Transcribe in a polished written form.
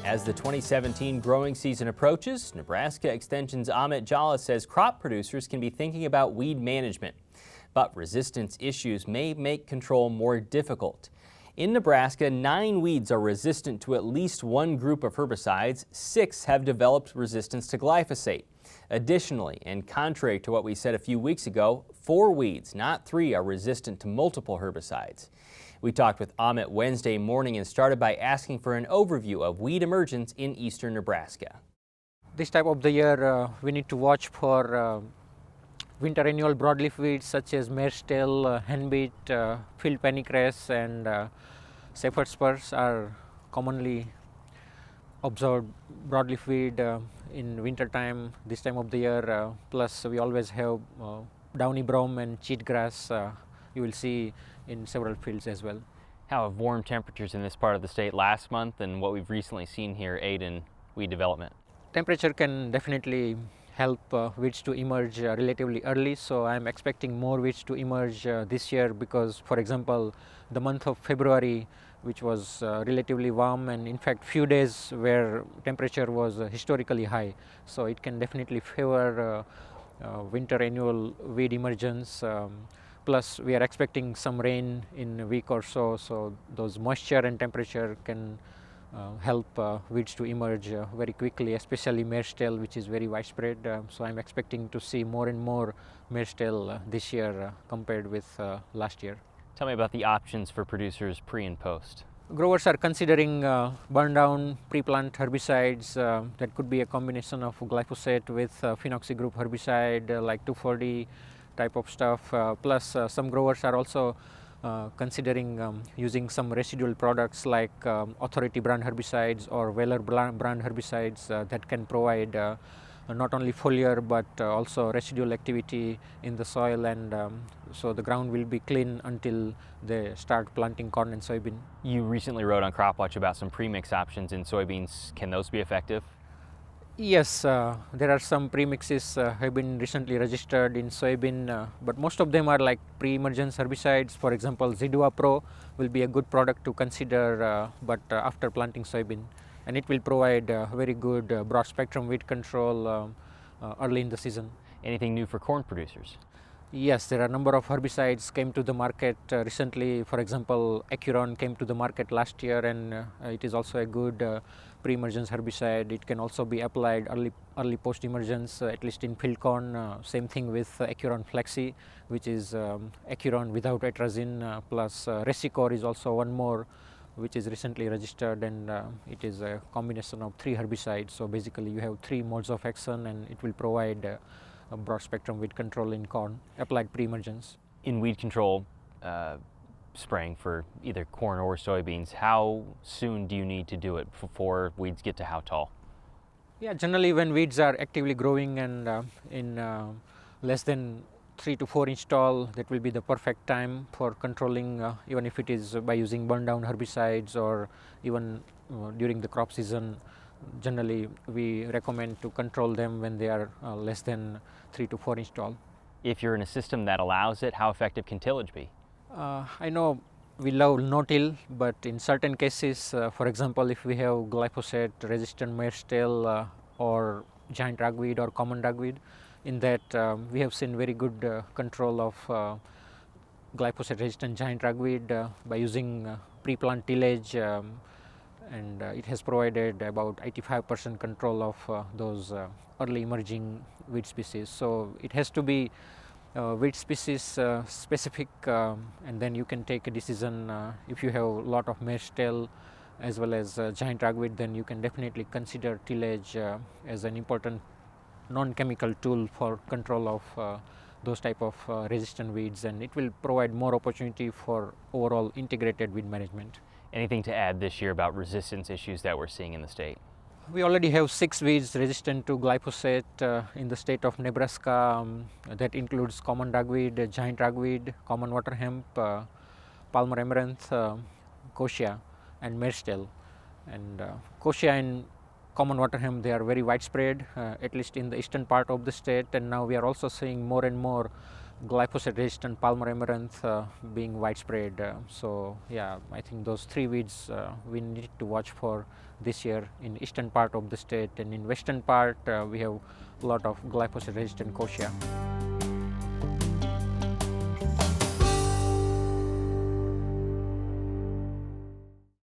As the 2017 growing season approaches, Nebraska Extension's Amit Jhala says crop producers can be thinking about weed management. But resistance issues may make control more difficult. In Nebraska, 9 weeds are resistant to at least one group of herbicides. 6 have developed resistance to glyphosate. Additionally, and contrary to what we said a few weeks ago, 4 weeds, not 3, are resistant to multiple herbicides. We talked with Amit Wednesday morning and started by asking for an overview of weed emergence in eastern Nebraska. This time of the year, we need to watch for winter annual broadleaf weeds such as mare's tail, henbit, field pennycress, and shepherd's spurs are commonly observed broadleaf weed in winter time, this time of the year. Plus, we always have downy brome and cheatgrass. You will see in several fields as well. How have warm temperatures in this part of the state last month and what we've recently seen here aid in weed development? Temperature can definitely help weeds to emerge relatively early, so I'm expecting more weeds to emerge this year because, for example, the month of February, which was relatively warm, and in fact few days where temperature was historically high, so it can definitely favor winter annual weed emergence. Plus, we are expecting some rain in a week or so, so those moisture and temperature can help weeds to emerge very quickly, especially mare's tail, which is very widespread. So I'm expecting to see more and more mare's tail this year compared with last year. Tell me about the options for producers pre and post. Growers are considering burn down pre-plant herbicides. That could be a combination of glyphosate with phenoxy group herbicide like 2,4-D type of stuff. Plus, some growers are also considering using some residual products like Authority brand herbicides or Weller brand herbicides that can provide not only foliar but also residual activity in the soil, and so the ground will be clean until they start planting corn and soybean. You recently wrote on CropWatch about some premix options in soybeans. Can those be effective? Yes, there are some premixes have been recently registered in soybean, but most of them are like pre-emergence herbicides. For example, Zidua Pro will be a good product to consider, but after planting soybean, and it will provide very good broad spectrum weed control early in the season. Anything new for corn producers? Yes, there are a number of herbicides came to the market recently. For example, Acuron came to the market last year, and it is also a good pre-emergence herbicide. It can also be applied early post-emergence, at least in field corn. Same thing with Acuron Flexi, which is Acuron without atrazine, plus Resicor is also one more, which is recently registered, and it is a combination of 3 herbicides. So basically you have 3 modes of action, and it will provide a broad spectrum weed control in corn applied pre-emergence. In weed control spraying for either corn or soybeans, how soon do you need to do it before weeds get to how tall? Yeah, generally when weeds are actively growing and in less than 3 to 4 inch tall, that will be the perfect time for controlling, even if it is by using burn down herbicides or even during the crop season. Generally, we recommend to control them when they are less than 3 to 4 inch tall. If you're in a system that allows it, how effective can tillage be? I know we love no-till, but in certain cases, for example, if we have glyphosate-resistant mare's tail or giant ragweed or common ragweed, in that we have seen very good control of glyphosate-resistant giant ragweed by using pre-plant tillage. And it has provided about 85% control of those early emerging weed species. So it has to be weed species specific, and then you can take a decision. If you have a lot of mare's tail as well as giant ragweed, then you can definitely consider tillage as an important non-chemical tool for control of those type of resistant weeds, and it will provide more opportunity for overall integrated weed management. Anything to add this year about resistance issues that we're seeing in the state? We already have 6 weeds resistant to glyphosate in the state of Nebraska. That includes common ragweed, giant ragweed, common water hemp, Palmer amaranth, kochia, and mare's tail. And kochia and common water hemp, they are very widespread, at least in the eastern part of the state, and now we are also seeing more and more glyphosate-resistant palmer amaranth being widespread. So yeah, I think those three weeds we need to watch for this year in eastern part of the state, and in western part we have a lot of glyphosate-resistant kochia.